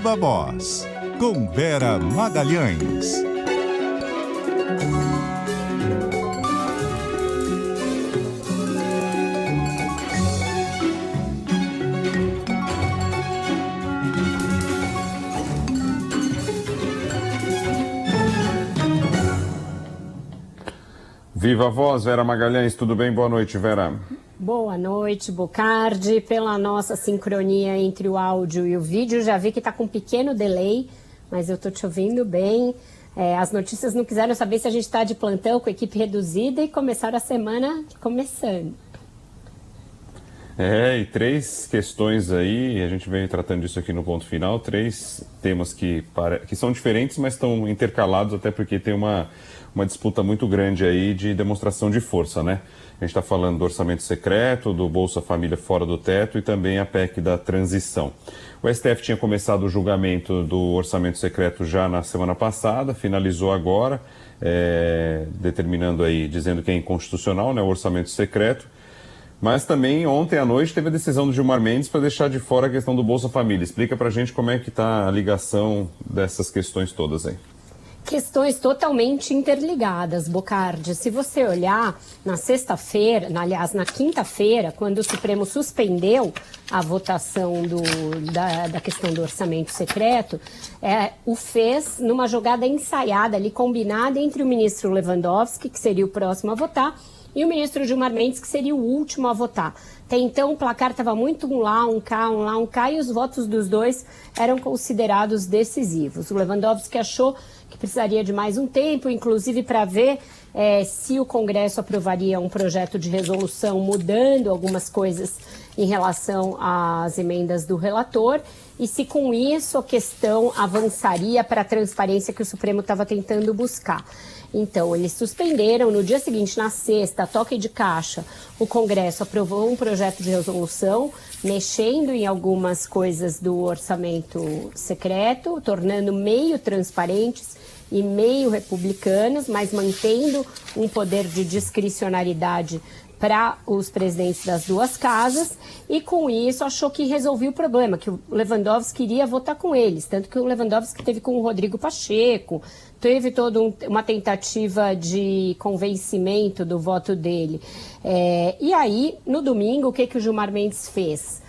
Viva Voz, com Vera Magalhães. Viva Voz, Vera Magalhães, tudo bem? Boa noite, Vera. Boa noite, Bocardi. Pela nossa sincronia entre o áudio e o vídeo, já vi que está com um pequeno delay, mas eu estou te ouvindo bem. As notícias não quiseram saber se a gente está de plantão com equipe reduzida e começaram a semana começando. E três questões aí, a gente vem tratando disso aqui no ponto final, três temas que são diferentes, mas estão intercalados, até porque tem uma disputa muito grande aí de demonstração de força, né? A gente está falando do orçamento secreto, do Bolsa Família fora do teto e também a PEC da transição. O STF tinha começado o julgamento do orçamento secreto já na semana passada, finalizou agora, determinando aí, dizendo que é inconstitucional, né, o orçamento secreto. Mas também ontem à noite teve a decisão do Gilmar Mendes para deixar de fora a questão do Bolsa Família. Explica para a gente como é que está a ligação dessas questões todas aí. Questões totalmente interligadas, Bocardi. Se você olhar na sexta-feira, aliás, na quinta-feira, quando o Supremo suspendeu a votação da questão do orçamento secreto, o fez numa jogada ensaiada ali, combinada entre o ministro Lewandowski, que seria o próximo a votar, e o ministro Gilmar Mendes, que seria o último a votar. Até então, o placar estava muito um lá, um cá, e os votos dos dois eram considerados decisivos. O Lewandowski achou que precisaria de mais um tempo, inclusive para ver se o Congresso aprovaria um projeto de resolução mudando algumas coisas em relação às emendas do relator e se com isso a questão avançaria para a transparência que o Supremo estava tentando buscar. Então, eles suspenderam. No dia seguinte, na sexta, toque de caixa, o Congresso aprovou um projeto de resolução mexendo em algumas coisas do orçamento secreto, tornando meio transparentes e meio republicanos, mas mantendo um poder de discricionariedade para os presidentes das duas casas, e com isso achou que resolvia o problema, que o Lewandowski queria votar com eles, tanto que o Lewandowski teve com o Rodrigo Pacheco, teve toda uma tentativa de convencimento do voto dele. E aí, no domingo, o que o Gilmar Mendes fez?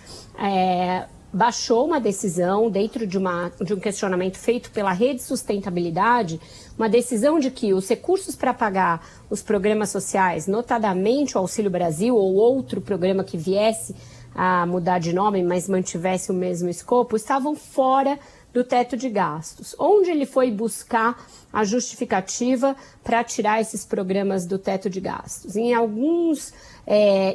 Baixou uma decisão dentro de um questionamento feito pela Rede Sustentabilidade, uma decisão de que os recursos para pagar os programas sociais, notadamente o Auxílio Brasil ou outro programa que viesse a mudar de nome, mas mantivesse o mesmo escopo, estavam fora do teto de gastos. Onde ele foi buscar a justificativa para tirar esses programas do teto de gastos? Em alguns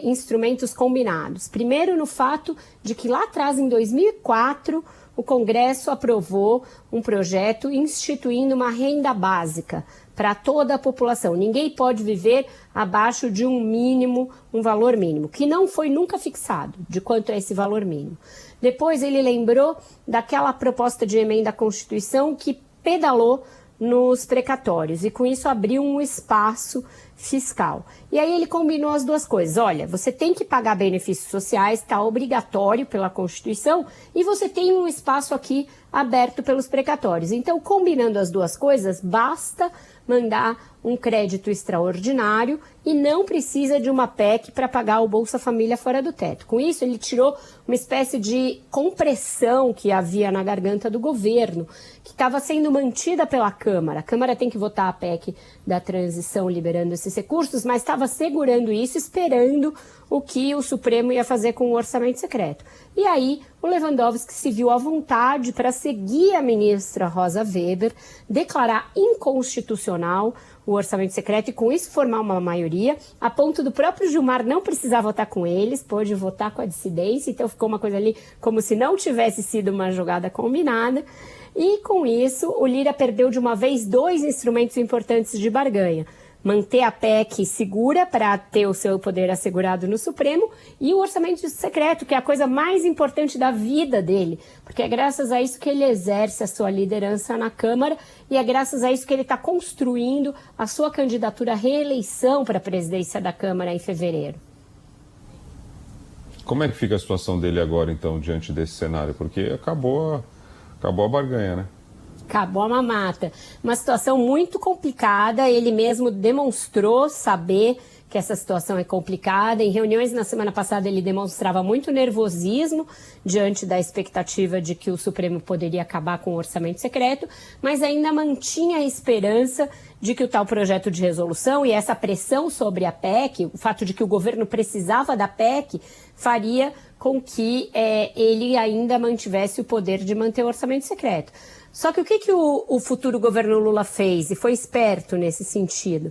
instrumentos combinados. Primeiro, no fato de que lá atrás, em 2004, o Congresso aprovou um projeto instituindo uma renda básica para toda a população. Ninguém pode viver abaixo de um valor mínimo, que não foi nunca fixado de quanto é esse valor mínimo. Depois ele lembrou daquela proposta de emenda à Constituição que pedalou nos precatórios e com isso abriu um espaço fiscal. E aí ele combinou as duas coisas. Olha, você tem que pagar benefícios sociais, está obrigatório pela Constituição, e você tem um espaço aqui aberto pelos precatórios. Então, combinando as duas coisas, basta mandar um crédito extraordinário e não precisa de uma PEC para pagar o Bolsa Família fora do teto. Com isso, ele tirou uma espécie de compressão que havia na garganta do governo, que estava sendo mantida pela Câmara. A Câmara tem que votar a PEC da transição liberando esses recursos, mas estava segurando isso, esperando o que o Supremo ia fazer com o orçamento secreto. E aí, o Lewandowski se viu à vontade para seguir a ministra Rosa Weber, declarar inconstitucional o orçamento secreto e com isso formar uma maioria, a ponto do próprio Gilmar não precisar votar com eles, pôde votar com a dissidência, então ficou uma coisa ali como se não tivesse sido uma jogada combinada. E com isso, o Lira perdeu de uma vez dois instrumentos importantes de barganha. Manter a PEC segura para ter o seu poder assegurado no Supremo e o orçamento secreto, que é a coisa mais importante da vida dele, porque é graças a isso que ele exerce a sua liderança na Câmara e é graças a isso que ele está construindo a sua candidatura à reeleição para a presidência da Câmara em fevereiro. Como é que fica a situação dele agora, então, diante desse cenário? Porque acabou Acabou a barganha, né? Acabou a mamata. Uma situação muito complicada, ele mesmo demonstrou saber que essa situação é complicada. Em reuniões na semana passada ele demonstrava muito nervosismo diante da expectativa de que o Supremo poderia acabar com o orçamento secreto, mas ainda mantinha a esperança de que o tal projeto de resolução e essa pressão sobre a PEC, o fato de que o governo precisava da PEC, faria com que ele ainda mantivesse o poder de manter o orçamento secreto. Só que o que o futuro governo Lula fez, e foi esperto nesse sentido?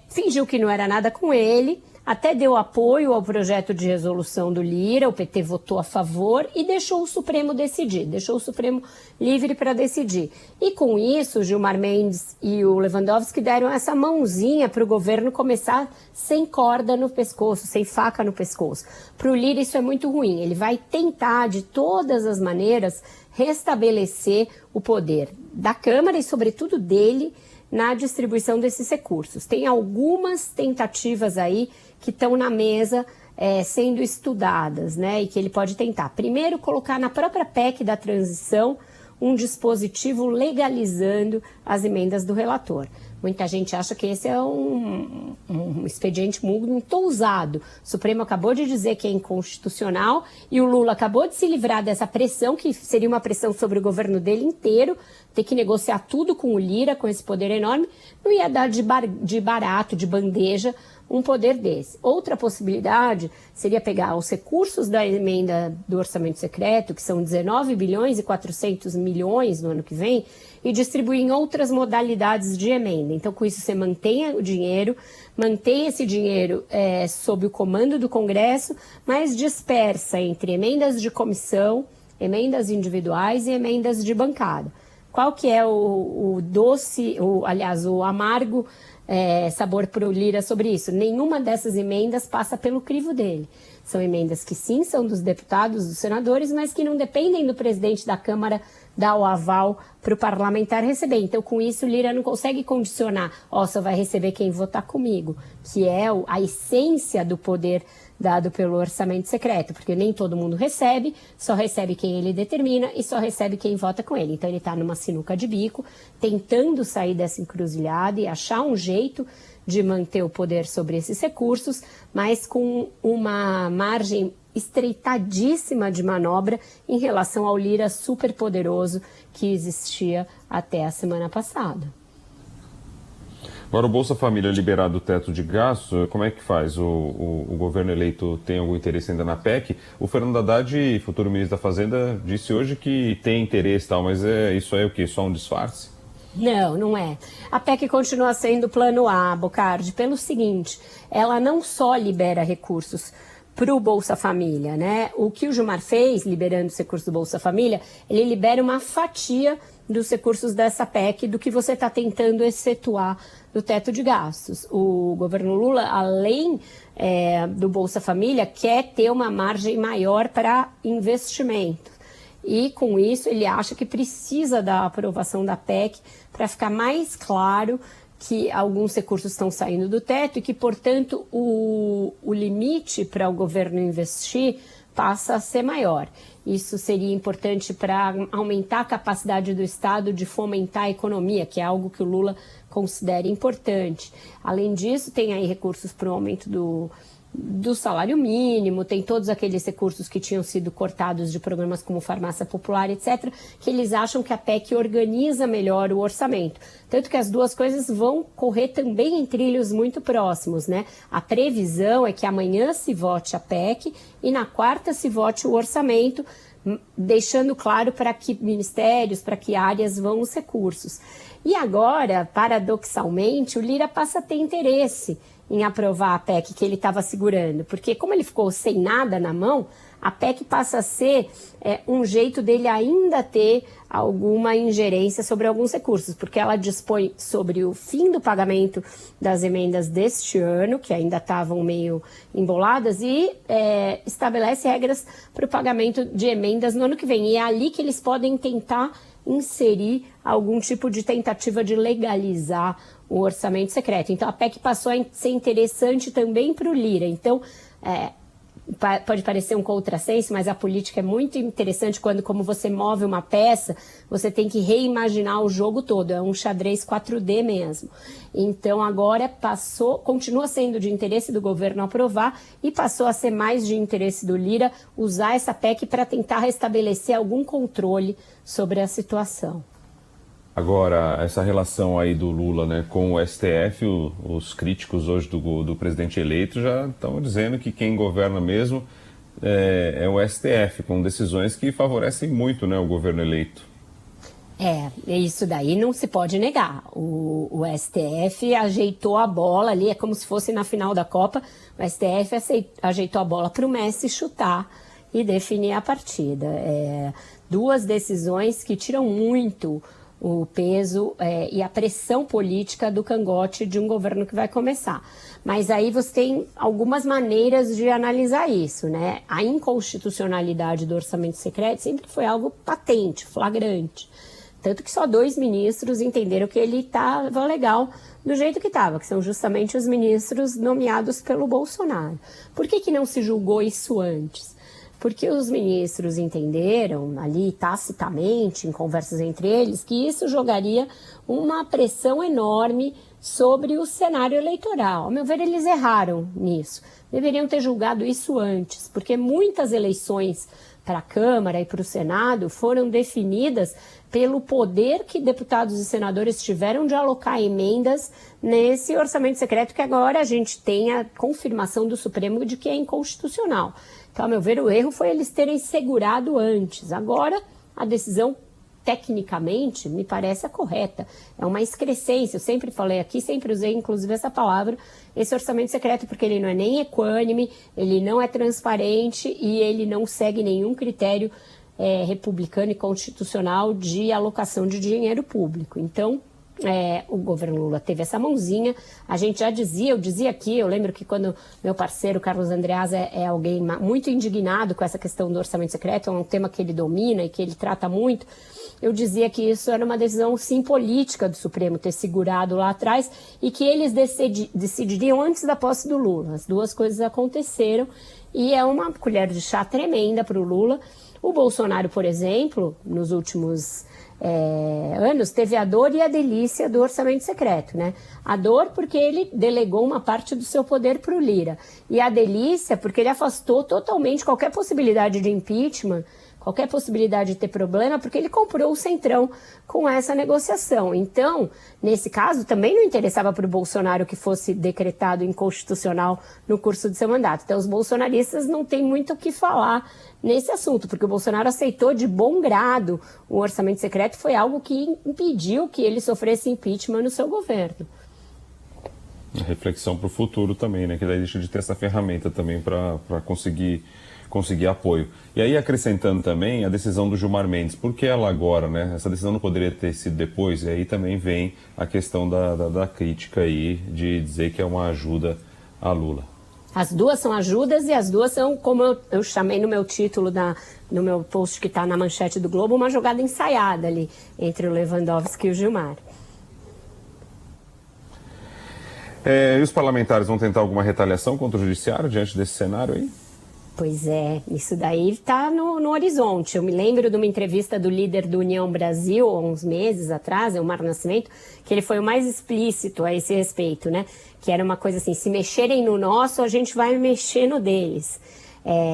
Fingiu que não era nada com ele, até deu apoio ao projeto de resolução do Lira, o PT votou a favor e deixou o Supremo decidir, deixou o Supremo livre para decidir. E com isso, o Gilmar Mendes e o Lewandowski deram essa mãozinha para o governo começar sem corda no pescoço, sem faca no pescoço. Para o Lira isso é muito ruim, ele vai tentar de todas as maneiras restabelecer o poder da Câmara e sobretudo dele na distribuição desses recursos. Tem algumas tentativas aí que estão na mesa sendo estudadas, né, e que ele pode tentar. Primeiro, colocar na própria PEC da transição um dispositivo legalizando as emendas do relator. Muita gente acha que esse é um expediente muito ousado. O Supremo acabou de dizer que é inconstitucional e o Lula acabou de se livrar dessa pressão, que seria uma pressão sobre o governo dele inteiro, ter que negociar tudo com o Lira, com esse poder enorme, não ia dar de barato, de bandeja, um poder desse. Outra possibilidade seria pegar os recursos da emenda do orçamento secreto, que são 19 bilhões e 400 milhões no ano que vem, e distribuir em outras modalidades de emenda. Então, com isso, você mantém o dinheiro, mantém esse dinheiro sob o comando do Congresso, mas dispersa entre emendas de comissão, emendas individuais e emendas de bancada. Qual que é o doce, o amargo sabor para o Lira sobre isso? Nenhuma dessas emendas passa pelo crivo dele. São emendas que sim, são dos deputados, dos senadores, mas que não dependem do presidente da Câmara dar o aval para o parlamentar receber. Então, com isso, o Lira não consegue condicionar, só vai receber quem votar comigo, que é a essência do poder dado pelo orçamento secreto, porque nem todo mundo recebe, só recebe quem ele determina e só recebe quem vota com ele. Então ele está numa sinuca de bico, tentando sair dessa encruzilhada e achar um jeito de manter o poder sobre esses recursos, mas com uma margem estreitadíssima de manobra em relação ao Lira superpoderoso que existia até a semana passada. Agora, o Bolsa Família liberado do teto de gasto, como é que faz? O governo eleito tem algum interesse ainda na PEC? O Fernando Haddad, futuro ministro da Fazenda, disse hoje que tem interesse e tal, mas isso aí é o quê? Só um disfarce? Não, não é. A PEC continua sendo plano A, Bocardi, pelo seguinte, ela não só libera recursos para o Bolsa Família, né? O que o Gilmar fez, liberando os recursos do Bolsa Família, ele libera uma fatia dos recursos dessa PEC do que você está tentando excetuar do teto de gastos. O governo Lula, além do Bolsa Família, quer ter uma margem maior para investimento. E, com isso, ele acha que precisa da aprovação da PEC para ficar mais claro que alguns recursos estão saindo do teto e que, portanto, o limite para o governo investir passa a ser maior. Isso seria importante para aumentar a capacidade do Estado de fomentar a economia, que é algo que o Lula considera importante. Além disso, tem aí recursos para o aumento do salário mínimo, tem todos aqueles recursos que tinham sido cortados de programas como Farmácia Popular, etc., que eles acham que a PEC organiza melhor o orçamento. Tanto que as duas coisas vão correr também em trilhos muito próximos, né? A previsão é que amanhã se vote a PEC e na quarta se vote o orçamento, deixando claro para que ministérios, para que áreas vão os recursos. E agora, paradoxalmente, o Lira passa a ter interesse em aprovar a PEC que ele estava segurando, porque como ele ficou sem nada na mão, a PEC passa a ser um jeito dele ainda ter alguma ingerência sobre alguns recursos, porque ela dispõe sobre o fim do pagamento das emendas deste ano, que ainda estavam meio emboladas, e estabelece regras para o pagamento de emendas no ano que vem. E é ali que eles podem tentar inserir algum tipo de tentativa de legalizar o orçamento secreto. Então, a PEC passou a ser interessante também para o Lira. Então, pode parecer um contrassenso, mas a política é muito interessante quando, como você move uma peça, você tem que reimaginar o jogo todo, é um xadrez 4D mesmo. Então agora continua sendo de interesse do governo aprovar e passou a ser mais de interesse do Lira usar essa PEC para tentar restabelecer algum controle sobre a situação. Agora, essa relação aí do Lula, né, com o STF, os críticos hoje do presidente eleito já estão dizendo que quem governa mesmo é o STF, com decisões que favorecem muito, né, o governo eleito. Isso daí não se pode negar. O STF ajeitou a bola ali, é como se fosse na final da Copa, o STF ajeitou a bola para o Messi chutar e definir a partida. Duas decisões que tiram muito o peso e a pressão política do cangote de um governo que vai começar. Mas aí você tem algumas maneiras de analisar isso, né? A inconstitucionalidade do orçamento secreto sempre foi algo patente, flagrante. Tanto que só 2 ministros entenderam que ele estava legal do jeito que estava, que são justamente os ministros nomeados pelo Bolsonaro. Por que não se julgou isso antes? Porque os ministros entenderam, ali tacitamente, em conversas entre eles, que isso jogaria uma pressão enorme sobre o cenário eleitoral. Ao meu ver, eles erraram nisso. Deveriam ter julgado isso antes, porque muitas eleições para a Câmara e para o Senado foram definidas pelo poder que deputados e senadores tiveram de alocar emendas nesse orçamento secreto, que agora a gente tem a confirmação do Supremo de que é inconstitucional. Então, ao meu ver, o erro foi eles terem segurado antes. Agora, a decisão, tecnicamente, me parece a correta. É uma excrescência. Eu sempre falei aqui, sempre usei, inclusive, essa palavra, esse orçamento secreto, porque ele não é nem equânime, ele não é transparente e ele não segue nenhum critério republicano e constitucional de alocação de dinheiro público. Então, o governo Lula teve essa mãozinha, a gente já dizia, eu dizia aqui, eu lembro que quando meu parceiro Carlos Andreasa é alguém muito indignado com essa questão do orçamento secreto, é um tema que ele domina e que ele trata muito, eu dizia que isso era uma decisão sim política do Supremo ter segurado lá atrás e que eles decidiriam antes da posse do Lula. As duas coisas aconteceram e é uma colher de chá tremenda para o Lula. O Bolsonaro, por exemplo, nos últimos anos, teve a dor e a delícia do orçamento secreto, né? A dor porque ele delegou uma parte do seu poder para o Lira. E a delícia porque ele afastou totalmente qualquer possibilidade de impeachment, qualquer possibilidade de ter problema, porque ele comprou o Centrão com essa negociação. Então, nesse caso, também não interessava para o Bolsonaro que fosse decretado inconstitucional no curso de seu mandato. Então, os bolsonaristas não têm muito o que falar nesse assunto, porque o Bolsonaro aceitou de bom grado o orçamento secreto, foi algo que impediu que ele sofresse impeachment no seu governo. Reflexão para o futuro também, né? Que daí deixa de ter essa ferramenta também para conseguir apoio. E aí, acrescentando também a decisão do Gilmar Mendes, por que ela agora, né? Essa decisão não poderia ter sido depois, e aí também vem a questão da crítica aí, de dizer que é uma ajuda a Lula. As duas são ajudas e as duas são, como eu chamei no meu título, no meu post que está na manchete do Globo, uma jogada ensaiada ali entre o Lewandowski e o Gilmar. E os parlamentares vão tentar alguma retaliação contra o judiciário diante desse cenário aí? Pois é, isso daí está no horizonte. Eu me lembro de uma entrevista do líder do União Brasil, há uns meses atrás, Elmar Nascimento, que ele foi o mais explícito a esse respeito, né? Que era uma coisa assim, se mexerem no nosso, a gente vai mexer no deles.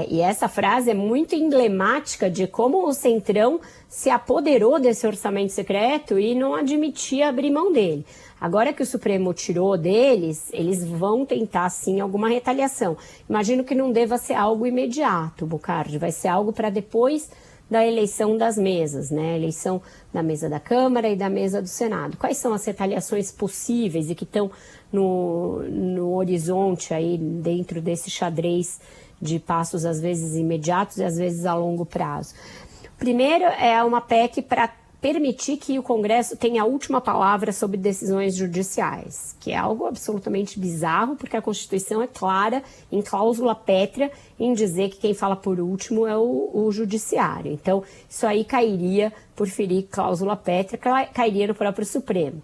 E essa frase é muito emblemática de como o Centrão se apoderou desse orçamento secreto e não admitia abrir mão dele. Agora que o Supremo tirou deles, eles vão tentar, sim, alguma retaliação. Imagino que não deva ser algo imediato, Bocardi, vai ser algo para depois da eleição das mesas, né? A eleição da mesa da Câmara e da mesa do Senado. Quais são as retaliações possíveis e que estão no horizonte aí, dentro desse xadrez de passos, às vezes imediatos e às vezes a longo prazo? Primeiro, é uma PEC para permitir que o Congresso tenha a última palavra sobre decisões judiciais, que é algo absolutamente bizarro, porque a Constituição é clara, em cláusula pétrea, em dizer que quem fala por último é o Judiciário. Então, isso aí cairia, por ferir cláusula pétrea, cairia no próprio Supremo.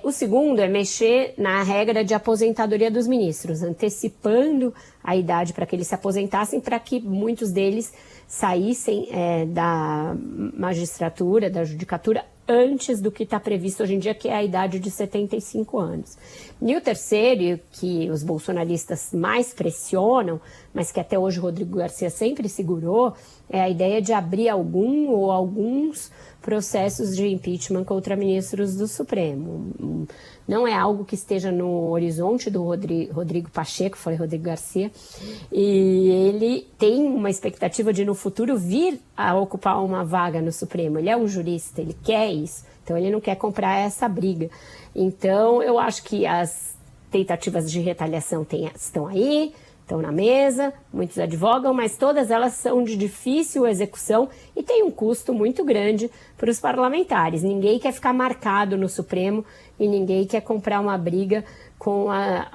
O segundo é mexer na regra de aposentadoria dos ministros, antecipando a idade para que eles se aposentassem, para que muitos deles saíssem da magistratura, da judicatura, antes do que está previsto hoje em dia, que é a idade de 75 anos. E o terceiro, que os bolsonaristas mais pressionam, mas que até hoje o Rodrigo Garcia sempre segurou, é a ideia de abrir algum ou alguns processos de impeachment contra ministros do Supremo. Não é algo que esteja no horizonte do Rodrigo Pacheco, foi Rodrigo Garcia, e ele tem uma expectativa de no futuro vir a ocupar uma vaga no Supremo. Ele é um jurista, ele quer isso, então ele não quer comprar essa briga. Então eu acho que as tentativas de retaliação estão aí, estão na mesa, muitos advogam, mas todas elas são de difícil execução e tem um custo muito grande para os parlamentares. Ninguém quer ficar marcado no Supremo e ninguém quer comprar uma briga com a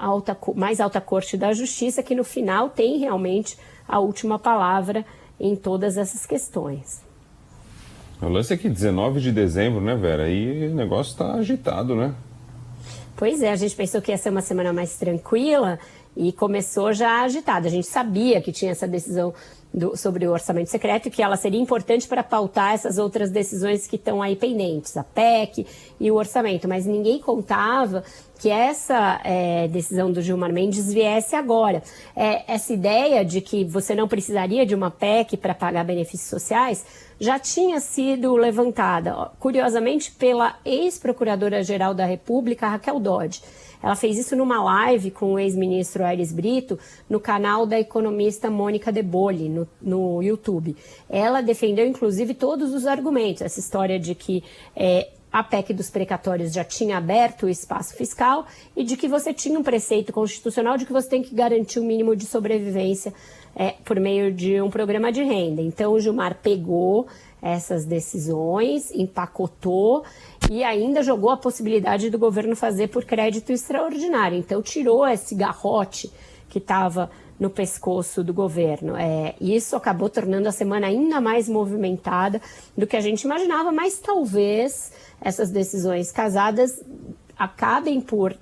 mais alta corte da justiça, que no final tem realmente a última palavra em todas essas questões. O lance é que 19 de dezembro, né, Vera? Aí o negócio está agitado, né? Pois é, a gente pensou que ia ser uma semana mais tranquila e começou já agitada. A gente sabia que tinha essa decisão sobre o orçamento secreto e que ela seria importante para pautar essas outras decisões que estão aí pendentes, a PEC e o orçamento, mas ninguém contava que essa decisão do Gilmar Mendes viesse agora. Essa ideia de que você não precisaria de uma PEC para pagar benefícios sociais já tinha sido levantada, curiosamente, pela ex-procuradora-geral da República, Raquel Dodge. Ela fez isso numa live com o ex-ministro Aires Brito no canal da economista Mônica De Bolle, no YouTube. Ela defendeu, inclusive, todos os argumentos. Essa história de que a PEC dos precatórios já tinha aberto o espaço fiscal e de que você tinha um preceito constitucional de que você tem que garantir o mínimo de sobrevivência por meio de um programa de renda. Então, o Gilmar pegou essas decisões, empacotou e ainda jogou a possibilidade do governo fazer por crédito extraordinário. Então, tirou esse garrote que estava no pescoço do governo. Isso acabou tornando a semana ainda mais movimentada do que a gente imaginava, mas talvez essas decisões casadas acabem por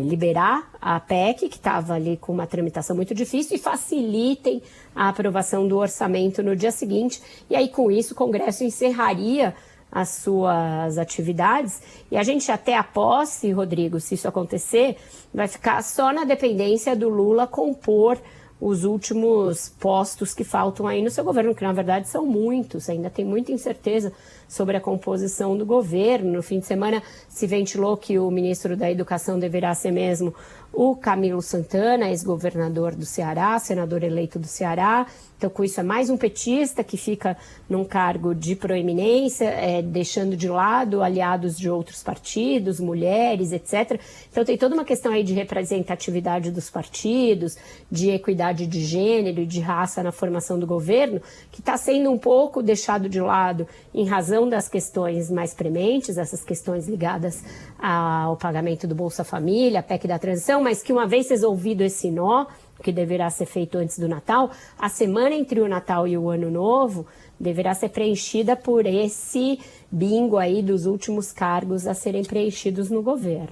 liberar a PEC, que estava ali com uma tramitação muito difícil, e facilitem a aprovação do orçamento no dia seguinte. E aí, com isso, o Congresso encerraria as suas atividades. E a gente, até a posse, Rodrigo, se isso acontecer, vai ficar só na dependência do Lula compor os últimos postos que faltam aí no seu governo, que na verdade são muitos, ainda tem muita incerteza sobre a composição do governo. No fim de semana se ventilou que o ministro da Educação deverá ser mesmo o Camilo Santana, ex-governador do Ceará, senador eleito do Ceará. Então, com isso, é mais um petista que fica num cargo de proeminência, deixando de lado aliados de outros partidos, mulheres, etc. Então, tem toda uma questão aí de representatividade dos partidos, de equidade de gênero e de raça na formação do governo, que está sendo um pouco deixado de lado em razão das questões mais prementes, essas questões ligadas ao pagamento do Bolsa Família, a PEC da transição, mas que uma vez resolvido esse nó, que deverá ser feito antes do Natal, a semana entre o Natal e o Ano Novo deverá ser preenchida por esse bingo aí dos últimos cargos a serem preenchidos no governo.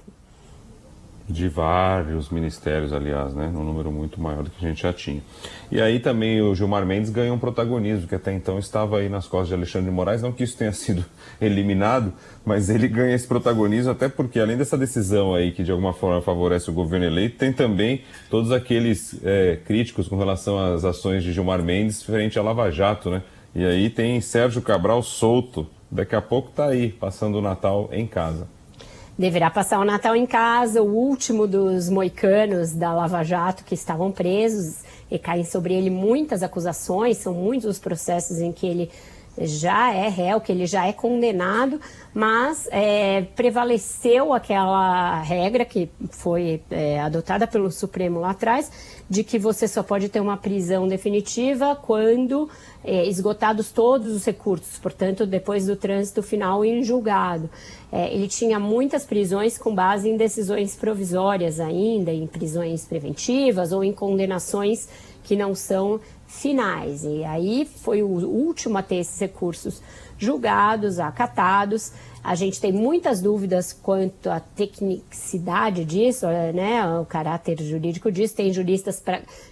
De vários ministérios, aliás, né? Um número muito maior do que a gente já tinha. E aí também o Gilmar Mendes ganhou um protagonismo, que até então estava aí nas costas de Alexandre de Moraes, não que isso tenha sido eliminado, mas ele ganha esse protagonismo até porque, além dessa decisão aí que de alguma forma favorece o governo eleito, tem também todos aqueles críticos com relação às ações de Gilmar Mendes frente à Lava Jato, né? E aí tem Sérgio Cabral solto, daqui a pouco está aí, passando o Natal em casa. Deverá passar o Natal em casa, o último dos moicanos da Lava Jato que estavam presos, e caem sobre ele muitas acusações, são muitos os processos em que ele já é réu, que ele já é condenado, mas prevaleceu aquela regra que foi adotada pelo Supremo lá atrás, de que você só pode ter uma prisão definitiva quando esgotados todos os recursos, portanto, depois do trânsito final em julgado. Ele tinha muitas prisões com base em decisões provisórias ainda, em prisões preventivas ou em condenações que não são finais. E aí foi o último a ter esses recursos julgados, acatados. A gente tem muitas dúvidas quanto à tecnicidade disso, né? O caráter jurídico disso. Tem juristas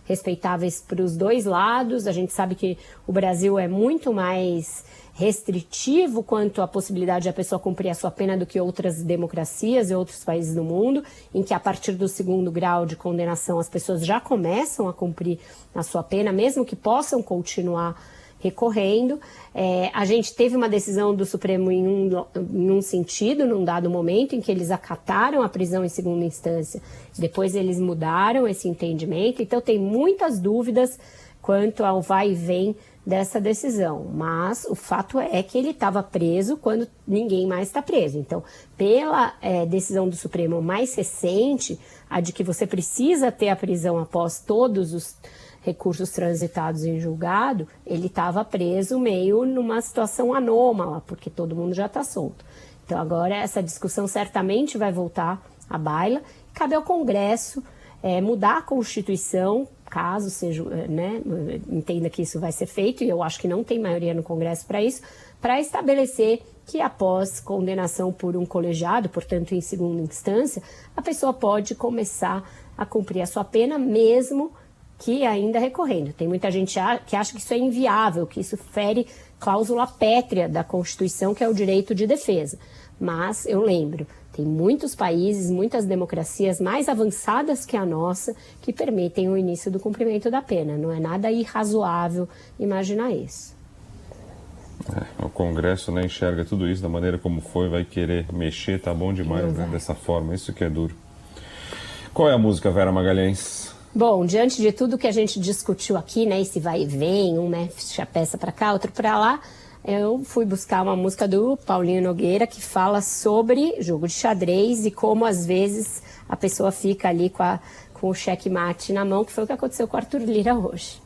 respeitáveis para os dois lados. A gente sabe que o Brasil é muito mais restritivo quanto à possibilidade de a pessoa cumprir a sua pena do que outras democracias e outros países do mundo, em que a partir do 2º grau de condenação as pessoas já começam a cumprir a sua pena, mesmo que possam continuar recorrendo. A gente teve uma decisão do Supremo em um sentido, num dado momento, em que eles acataram a prisão em 2ª instância. Depois eles mudaram esse entendimento. Então tem muitas dúvidas quanto ao vai e vem dessa decisão, mas o fato é que ele estava preso quando ninguém mais está preso. Então, pela decisão do Supremo mais recente, a de que você precisa ter a prisão após todos os recursos transitados em julgado, ele estava preso meio numa situação anômala, porque todo mundo já está solto. Então, agora essa discussão certamente vai voltar à baila. Cabe ao Congresso mudar a Constituição, caso seja, né, entenda que isso vai ser feito, e eu acho que não tem maioria no Congresso para isso, para estabelecer que após condenação por um colegiado, portanto em 2ª instância, a pessoa pode começar a cumprir a sua pena, mesmo que ainda recorrendo. Tem muita gente que acha que isso é inviável, que isso fere cláusula pétrea da Constituição, que é o direito de defesa. Mas eu lembro, tem muitos países, muitas democracias mais avançadas que a nossa que permitem o início do cumprimento da pena. Não é nada irrazoável imaginar isso. O Congresso, né, enxerga tudo isso da maneira como foi, vai querer mexer, tá bom demais, né, dessa forma. Isso que é duro. Qual é a música, Vera Magalhães? Bom, diante de tudo que a gente discutiu aqui, né, esse vai e vem, um mexe a peça para cá, outro para lá, eu fui buscar uma música do Paulinho Nogueira que fala sobre jogo de xadrez e como às vezes a pessoa fica ali com o checkmate na mão, que foi o que aconteceu com o Arthur Lira hoje.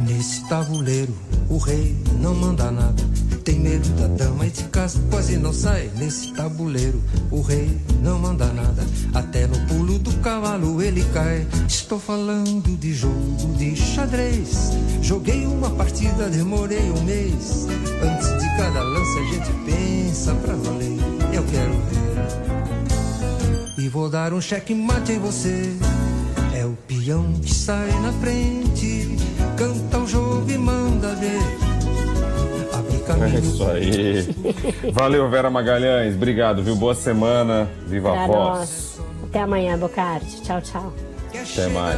Nesse tabuleiro, o rei não manda nada. Tem medo da dama e de casa quase não sai. Nesse tabuleiro, o rei não manda nada. Até no pulo do cavalo ele cai. Estou falando de jogo de xadrez. Joguei uma partida, demorei um mês. Antes de cada lance a gente pensa pra valer. Eu quero ver. E vou dar um checkmate em você. É o peão que sai na frente, canta o jogo e manda ver. É isso aí. Valeu, Vera Magalhães. Obrigado, viu? Boa semana. Viva a voz. Até amanhã, Bocardi. Tchau, tchau. Até mais.